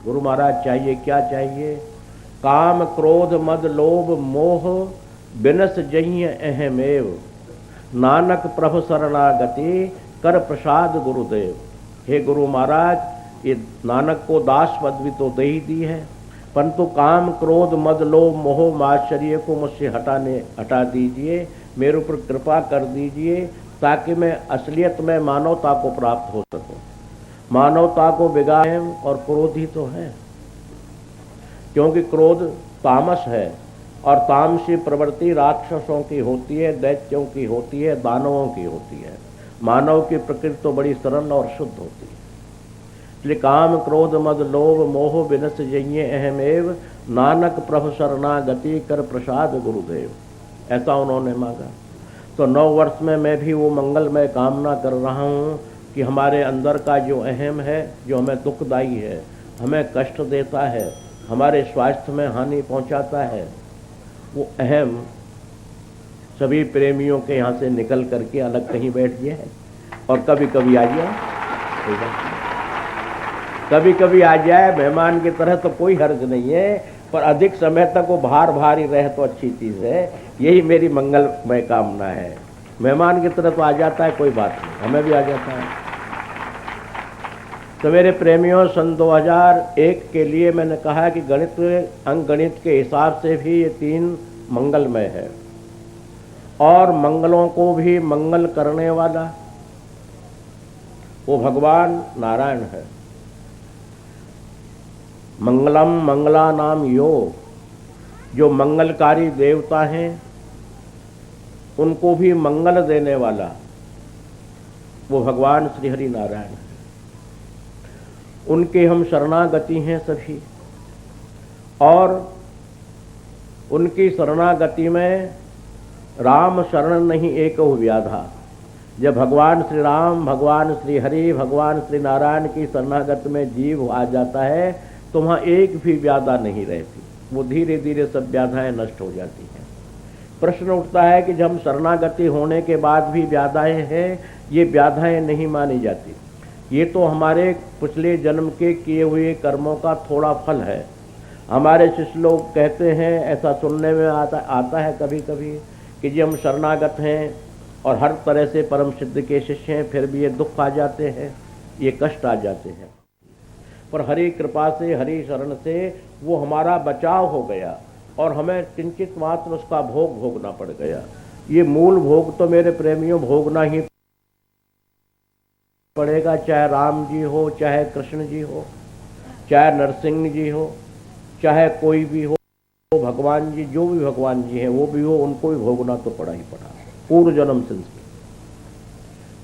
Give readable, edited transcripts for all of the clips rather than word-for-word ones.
गुरु महाराज चाहिए क्या चाहिए? काम क्रोध मद लोभ मोह बिनस जहिय अहमेव, नानक प्रभु शरणागति कर प्रसाद गुरुदेव। हे गुरु महाराज, ये नानक को दास पदवी तो दे ही दी है, परंतु काम क्रोध मद लोभ मोह माश्चर्य को मुझसे हटा दीजिए, मेरे ऊपर कृपा कर दीजिए, ताकि मैं असलियत में मानवता को प्राप्त हो सकूं। मानवता को बिगाड़े और क्रोधी तो है, क्योंकि क्रोध तामस है और तामसी प्रवृत्ति राक्षसों की होती है, दैत्यों की होती है, दानवों की होती है। मानव की प्रकृति तो बड़ी सरल और शुद्ध होती है। इसलिए काम क्रोध मद लोभ मोह बिनस जइये अहमेव, नानक प्रभु शरणागति कर प्रसाद गुरुदेव। ऐसा उन्होंने मांगा। तो 9 वर्ष में मैं भी वो मंगलमय कामना कर रहा हूँ कि हमारे अंदर का जो अहम है, जो हमें दुखदायी है, हमें कष्ट देता है, हमारे स्वास्थ्य में हानि पहुँचाता है, वो अहम सभी प्रेमियों के यहाँ से निकल करके अलग कहीं बैठ गया और कभी कभी आ जाए, कभी कभी आ जाए मेहमान की तरह तो कोई हर्ज नहीं है, पर अधिक समय तक वो बाहर ही रहे तो अच्छी चीज़ है। यही मेरी मंगलमय कामना है। मेहमान की तरह तो आ जाता है, कोई बात नहीं, हमें भी आ जाता है। तो मेरे प्रेमियों, सन 2001 के लिए मैंने कहा कि गणित अंकगणित के हिसाब से भी ये 3 मंगलमय है, और मंगलों को भी मंगल करने वाला वो भगवान नारायण है। मंगलम मंगला नाम योग, जो मंगलकारी देवता हैं उनको भी मंगल देने वाला वो भगवान श्री हरि नारायण है। उनके हम शरणागति हैं सभी, और उनकी शरणागति में राम शरण नहीं एक व्याधा। जब भगवान श्री राम, भगवान श्री हरि, भगवान श्री नारायण की शरणागति में जीव आ जाता है तो वहाँ एक भी व्याधा नहीं रहती, वो धीरे धीरे सब व्याधाएं नष्ट हो जाती हैं। प्रश्न उठता है कि जब हम शरणागति होने के बाद भी व्याधाएं हैं, ये व्याधाएं नहीं मानी जाती। ये तो हमारे पिछले जन्म के किए हुए कर्मों का थोड़ा फल है। हमारे शिष्य लोग कहते हैं, ऐसा सुनने में आता है कभी कभी कि जी हम शरणागत हैं और हर तरह से परम सिद्ध के शिष्य हैं, फिर भी ये दुख आ जाते हैं, ये कष्ट आ जाते हैं। पर हरि कृपा से, हरि शरण से वो हमारा बचाव हो गया और हमें किंचित मात्र उसका भोग भोगना पड़ गया। ये मूल भोग तो मेरे प्रेमियों भोगना ही पड़ेगा, चाहे राम जी हो, चाहे कृष्ण जी हो, चाहे नरसिंह जी हो, चाहे कोई भी हो, भगवान जी, जो भी भगवान जी हैं वो भी हो, उनको भी भोगना तो पड़ा ही पड़ा। पूर्व जन्म संस्कार,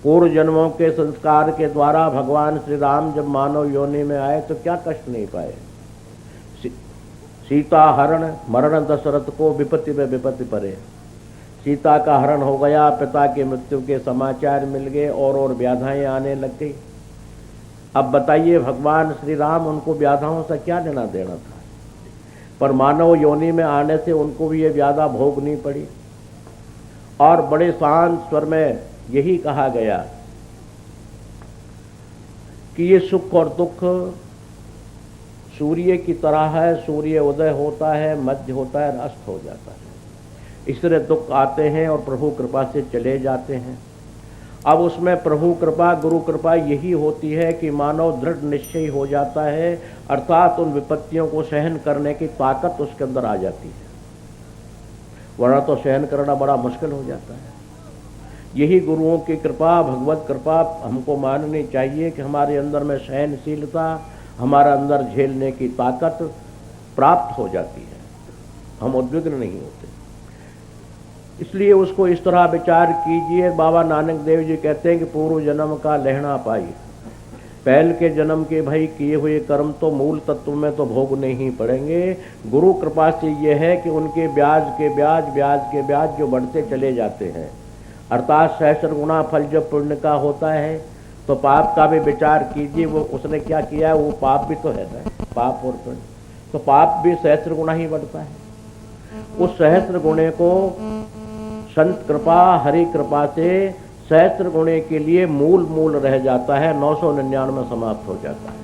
पूर्व जन्मों के संस्कार के द्वारा भगवान श्री राम जब मानव योनि में आए तो क्या कष्ट नहीं पाए। सीता हरण मरण दशरथ को विपत्ति में विपत्ति पड़े। सीता का हरण हो गया, पिता की मृत्यु के समाचार मिल गए और व्याधाएं आने लग गई। अब बताइए, भगवान श्री राम, उनको व्याधाओं से क्या लेना देना था? पर मानव योनि में आने से उनको भी ये व्याधा भोगनी पड़ी। और बड़े शांत स्वर में यही कहा गया कि ये सुख और दुख सूर्य की तरह है, सूर्य उदय होता है, मध्य होता है, अस्त हो जाता है। इस तरह दुख आते हैं और प्रभु कृपा से चले जाते हैं। अब उसमें प्रभु कृपा, गुरु कृपा यही होती है कि मानव दृढ़ निश्चय हो जाता है, अर्थात उन विपत्तियों को सहन करने की ताकत उसके अंदर आ जाती है, वरना तो सहन करना बड़ा मुश्किल हो जाता है। यही गुरुओं की कृपा, भगवत कृपा हमको माननी चाहिए कि हमारे अंदर में सहनशीलता, हमारा अंदर झेलने की ताकत प्राप्त हो जाती है, हम उद्विग्न नहीं होते। इसलिए उसको इस तरह विचार कीजिए। बाबा नानक देव जी कहते हैं कि पूर्व जन्म का लहना पाई, पहल के जन्म के भाई किए हुए कर्म तो मूल तत्व में तो भोगने ही पड़ेंगे। गुरु कृपा से ये है कि उनके ब्याज के ब्याज जो बढ़ते चले जाते हैं, अर्थात सहस्र गुना फल जब पुण्य का होता है तो पाप का भी विचार कीजिए। वो उसने क्या किया है, वो पाप भी तो है ना, पाप और पुण्य, तो पाप भी सहस्र गुना ही बढ़ता है। उस सहस्र गुणे को संत कृपा, हरि कृपा से सहस्र गुणे के लिए मूल रह जाता है, 999 समाप्त हो जाता है।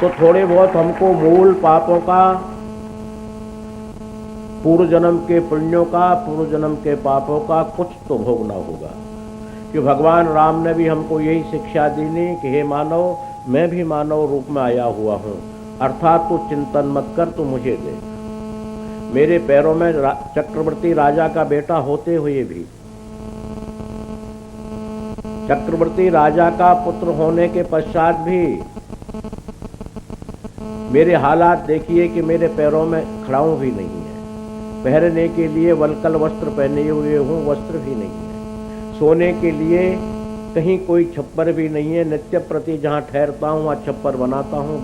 तो थोड़े बहुत हमको मूल पापों का, पूर्व जन्म के पुण्यों का, पूर्व जन्म के पापों का कुछ तो भोगना होगा। कि भगवान राम ने भी हमको यही शिक्षा दी नहीं कि हे मानव, मैं भी मानव रूप में आया हुआ हूँ, अर्थात तू चिंतन मत कर, तू मुझे दे। मेरे पैरों में चक्रवर्ती राजा का बेटा होते हुए भी, चक्रवर्ती राजा का पुत्र होने के पश्चात भी मेरे हालात देखिए कि मेरे पैरों में खड़ाऊं भी नहीं है, पहनने के लिए वलकल वस्त्र पहने हुए हूँ, वस्त्र भी नहीं है, सोने के लिए कहीं कोई छप्पर भी नहीं है, नित्य प्रति जहाँ ठहरता हूँ वहाँ छप्पर बनाता हूँ,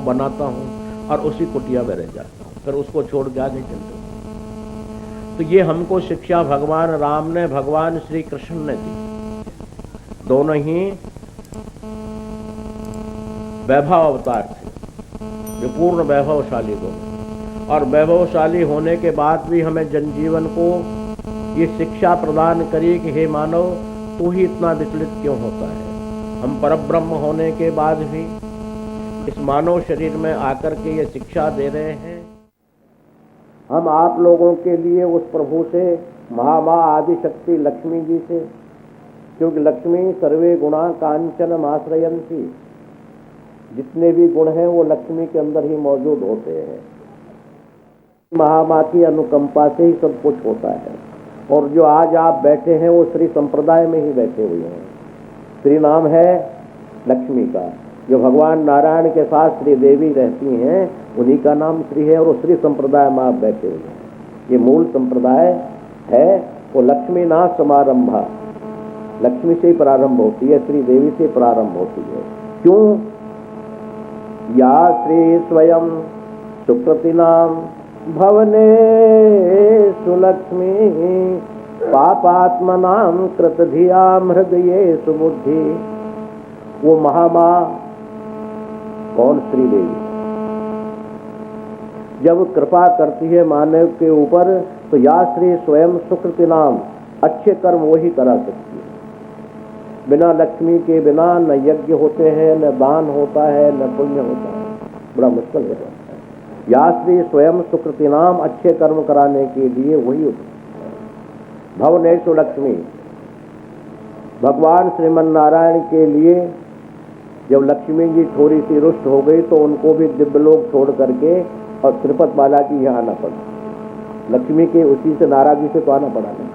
बनाता हूँ और उसी कुटिया में रह जाता हूँ, फिर उसको छोड़ के आगे चलते हूँ। तो ये हमको शिक्षा भगवान राम ने, भगवान श्री कृष्ण ने दी। दोनों ही वैभव अवतार थे, जो पूर्ण वैभवशाली दोनों, और वैभवशाली होने के बाद भी हमें जनजीवन को ये शिक्षा प्रदान करी कि हे मानव, तू ही इतना विचलित क्यों होता है। हम परब्रह्म होने के बाद भी इस मानव शरीर में आकर के ये शिक्षा दे रहे हैं। हम आप लोगों के लिए उस प्रभु से, महामा आदि शक्ति लक्ष्मी जी से, क्योंकि लक्ष्मी सर्वे गुणा कांचन आश्रयंती, जितने भी गुण हैं वो लक्ष्मी के अंदर ही मौजूद होते हैं। महामा की अनुकंपा से ही सब कुछ होता है। और जो आज आप बैठे हैं वो श्री संप्रदाय में ही बैठे हुए हैं। श्री नाम है लक्ष्मी का, जो भगवान नारायण के साथ श्री देवी रहती हैं, उन्हीं का नाम श्री है, और उस श्री संप्रदाय में आप बैठे हुए हैं। ये मूल संप्रदाय है, वो लक्ष्मी ना समारंभा, लक्ष्मी से ही प्रारंभ होती है, श्री देवी से प्रारंभ होती है। क्यों? या श्री स्वयं सुकृति नाम भवने सुलक्ष्मी पापात्मनाम कृत धियाम हृदये सुबुद्धि। वो महामा कौन? श्री देवी जब कृपा करती है मानव के ऊपर, तो या श्री स्वयं सुकृति नाम, अच्छे कर्म वही करा सकती है। बिना लक्ष्मी के बिना न यज्ञ होते हैं, न दान होता है, न पुण्य होता है, बड़ा मुश्किल है। या श्री स्वयं सुकृति नाम, अच्छे कर्म कराने के लिए वही भवनेशु लक्ष्मी। भगवान श्रीमन नारायण के लिए जब लक्ष्मी जी थोड़ी सी रुष्ट हो गई तो उनको भी दिव्य लोक छोड़ करके और तिरुपत बालाजी यहाँ आना पड़ा। लक्ष्मी के उसी से नाराजगी से तो आना पड़ा नहीं।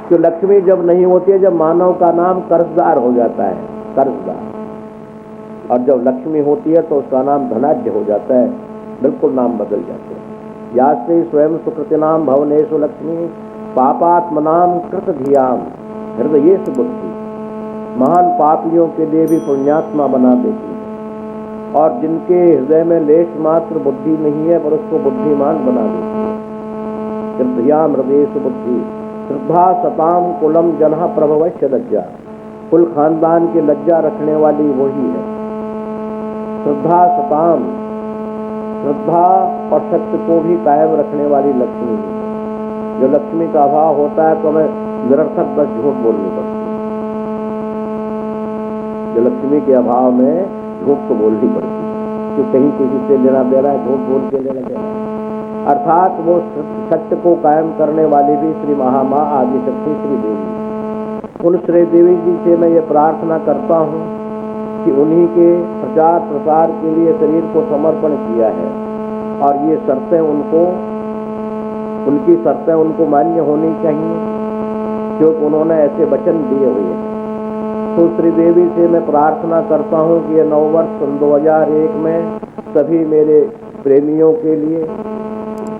तो लक्ष्मी जब नहीं होती है, जब मानव का नाम कर्जदार हो जाता है, कर्जदार, और जब लक्ष्मी होती है तो उसका नाम धनाढ्य हो जाता है, बिल्कुल नाम बदल जाते हैं। या श्री स्वयं सुकृति नाम भवनेशु लक्ष्मी पापात्मनाम कृत धियाम हृदये सुबुद्धि। महान पापियों के लिए भी पुण्यात्मा बना देती है, और जिनके हृदय में लेश मात्र बुद्धि नहीं है पर उसको बुद्धिमान बना देती है। कृतधियाम हृदये सुबुद्धि। श्रद्धा सताम कुलम जनः प्रभवश्य लज्जा। कुल खानदान की लज्जा रखने वाली वही है। श्रद्धा सताम, श्रद्धा और सत्य को भी कायम रखने वाली लक्ष्मी है। जो लक्ष्मी का अभाव होता है तो हमें निरर्थक बस झूठ बोलनी पड़ती है। जो लक्ष्मी के अभाव में झूठ तो बोलनी पड़ती है, कि कहीं किसी से लेना दे रहा है, झूठ बोल के लेना दे रहा है। अर्थात वो सत्य को कायम करने वाली भी श्री महामा आदि शक्ति श्री देवी। उन श्री देवी जी से मैं ये प्रार्थना करता हूँ कि उन्हीं के प्रचार प्रसार के लिए शरीर को समर्पण किया है, और ये शर्तें उनको, उनकी शर्तें उनको मान्य होनी चाहिए, क्योंकि उन्होंने ऐसे वचन दिए हुए हैं। तो श्री देवी से मैं प्रार्थना करता हूँ कि ये नववर्ष सन 2001 में सभी मेरे प्रेमियों के लिए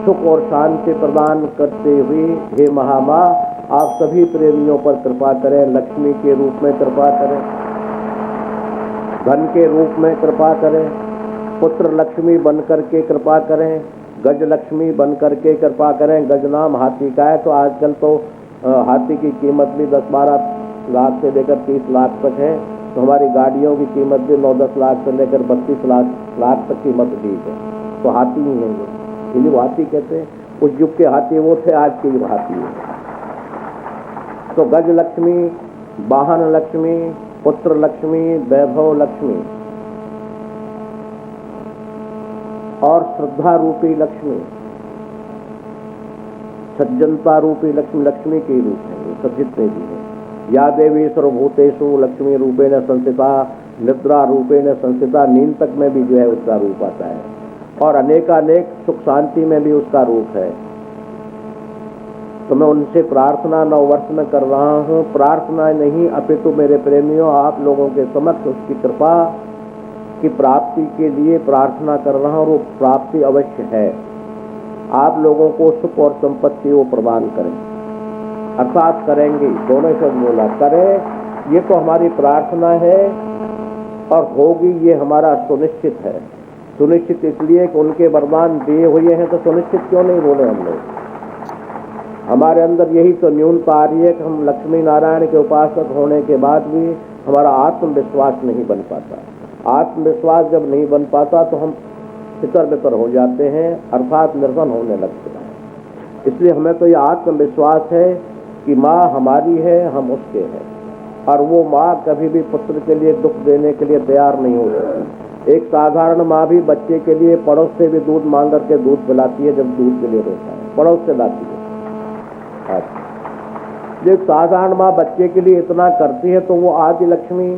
सुख और शांति प्रदान करते हुए, हे महामा आप सभी प्रेमियों पर कृपा करें, लक्ष्मी के रूप में कृपा करें, धन के रूप में कृपा करें, पुत्र लक्ष्मी बन करके कृपा करें, गज लक्ष्मी बन करके कृपा करें। गज नाम हाथी का है, तो आजकल तो हाथी की कीमत भी 10-12 लाख से लेकर 30 लाख तक है, तो हमारी गाड़ियों की कीमत भी 9-10 लाख से लेकर 32 लाख तक कीमत दी है। तो हाथी ही है ये जो हाथी कहते हैं, उस युग के हाथी वो थे, आज के युग हाथी है। तो गज लक्ष्मी, वाहन लक्ष्मी, पुत्र लक्ष्मी, वैभव लक्ष्मी, और श्रद्धा रूपी लक्ष्मी, सज्जनता रूपी लक्ष्मी, लक्ष्मी के रूप है ये सब जितने भी हैं। या देवी सर्वभूतेषु लक्ष्मी रूपेण संस्थिता, निद्रा रूपेण संस्थिता, नींद तक में भी जो है उसका रूप आता है, और अनेकानेक सुख शांति में भी उसका रूप है। तो मैं उनसे प्रार्थना नववर्ष में कर रहा हूँ, प्रार्थना नहीं अपितु मेरे प्रेमियों आप लोगों के समक्ष उसकी कृपा की प्राप्ति के लिए प्रार्थना कर रहा हूँ, और वो प्राप्ति अवश्य है। आप लोगों को सुख और संपत्ति वो प्रदान करें, अर्थात करेंगे, दोनों शब्द बोला, करें ये तो हमारी प्रार्थना है, और होगी ये हमारा सुनिश्चित है। सुनिश्चित इसलिए कि उनके वरदान दिए हुए हैं, तो सुनिश्चित क्यों नहीं बोले हम लोग। हमारे अंदर यही तो न्यूनता आ रही है कि हम लक्ष्मी नारायण के उपासक होने के बाद भी हमारा आत्मविश्वास नहीं बन पाता। आत्मविश्वास जब नहीं बन पाता तो हम तितर बितर हो जाते हैं, अर्थात निर्धन होने लगते हैं। इसलिए हमें तो ये आत्मविश्वास है कि माँ हमारी है, हम उसके हैं, और वो माँ कभी भी पुत्र के लिए दुख देने के लिए तैयार नहीं हो सकती। एक साधारण माँ भी बच्चे के लिए पड़ोस से भी दूध मांग करके दूध पिलाती है, जब दूध के लिए रोता है पड़ोस से लाती है। जब साधारण माँ बच्चे के लिए इतना करती है, तो वो आदि लक्ष्मी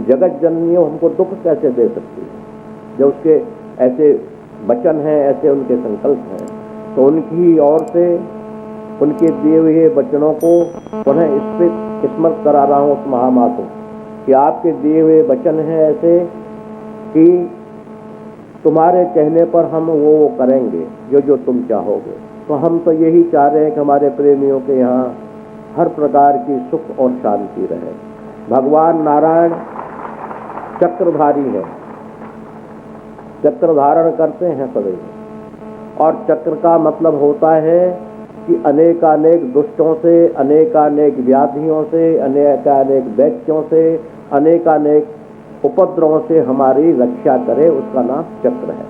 जगत जननी हमको दुख कैसे दे सकती है। जब उसके ऐसे वचन हैं, ऐसे उनके संकल्प हैं, तो उनकी ओर से उनके दिए हुए वचनों को पुनः स्मृत करा रहा हूँ उस महामाँ को, कि आपके दिए हुए वचन हैं ऐसे कि तुम्हारे कहने पर हम वो करेंगे जो तुम चाहोगे। तो हम तो यही चाह रहे हैं कि हमारे प्रेमियों के यहाँ हर प्रकार की सुख और शांति रहे। भगवान नारायण चक्रधारी है, चक्र धारण करते हैं सदैव, और चक्र का मतलब होता है कि अनेकानेक दुष्टों से, अनेकानेक व्याधियों से, अनेकानेक दैत्यों से, अनेकानेक उपद्रवों से हमारी रक्षा करे, उसका नाम चक्र है।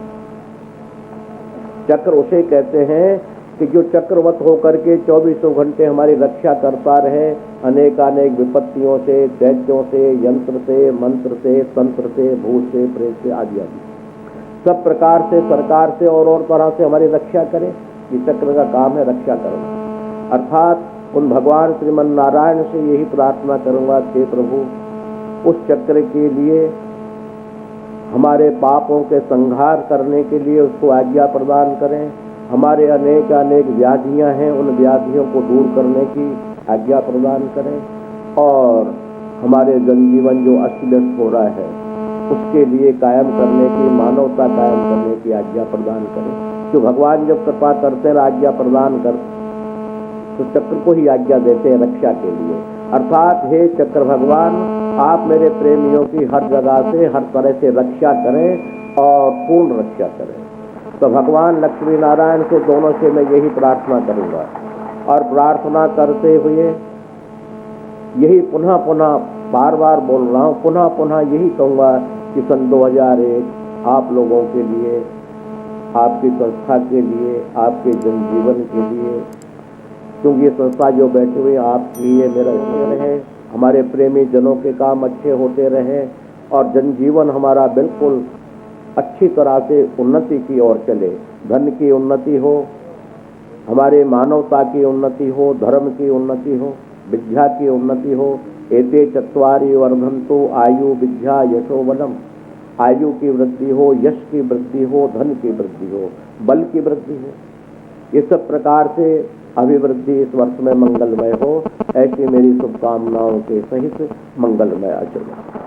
चक्र उसे कहते हैं कि जो चक्रवत होकर के 24 घंटे हमारी रक्षा करता रहे, अनेकानेक विपत्तियों से, दैत्यों से, यंत्र से, मंत्र से, तंत्र से, भूत से, प्रेत से, आदि आदि सब प्रकार से, सरकार से और तरह से हमारी रक्षा करे। ये चक्र का काम है, रक्षा करना। अर्थात उन भगवान श्रीमन नारायण से यही प्रार्थना करूंगा कि प्रभु उस चक्र के लिए हमारे पापों के संहार करने के लिए उसको आज्ञा प्रदान करें। हमारे अनेक व्याधियां हैं, उन व्याधियों को दूर करने की आज्ञा प्रदान करें, और हमारे जनजीवन जो अस्त व्यस्त हो रहा है उसके लिए कायम करने की, मानवता कायम करने की आज्ञा प्रदान करें। तो भगवान जब कृपा करते हैं, आज्ञा प्रदान कर, तो चक्र को ही आज्ञा देते हैं रक्षा के लिए। अर्थात हे चक्र भगवान, आप मेरे प्रेमियों की हर जगह से, हर तरह से रक्षा करें और पूर्ण रक्षा करें। तो भगवान लक्ष्मी नारायण से, दोनों से मैं यही प्रार्थना करूंगा, और प्रार्थना करते हुए यही पुनः पुनः बार बार बोल रहा हूँ, पुनः पुनः यही कहूँगा कि सन 2001 आप लोगों के लिए, आपकी संस्था के लिए, आपके जनजीवन के लिए, क्योंकि ये संस्था जो बैठे हुए आपके लिए मेरा स्नेह है, हमारे प्रेमी जनों के काम अच्छे होते रहे, और जनजीवन हमारा बिल्कुल अच्छी तरह से उन्नति की ओर चले। धन की उन्नति हो, हमारे मानवता की उन्नति हो, धर्म की उन्नति हो, विद्या की उन्नति हो। एते चत्वारि वर्धन्तु आयु विद्या यशो बलम। आयु की वृद्धि हो, यश की वृद्धि हो, धन की वृद्धि हो, बल की वृद्धि हो, ये सब प्रकार से अभिवृद्धि इस वर्ष में मंगलमय हो। ऐसी मेरी शुभकामनाओं के सहित मंगलमय आचरण।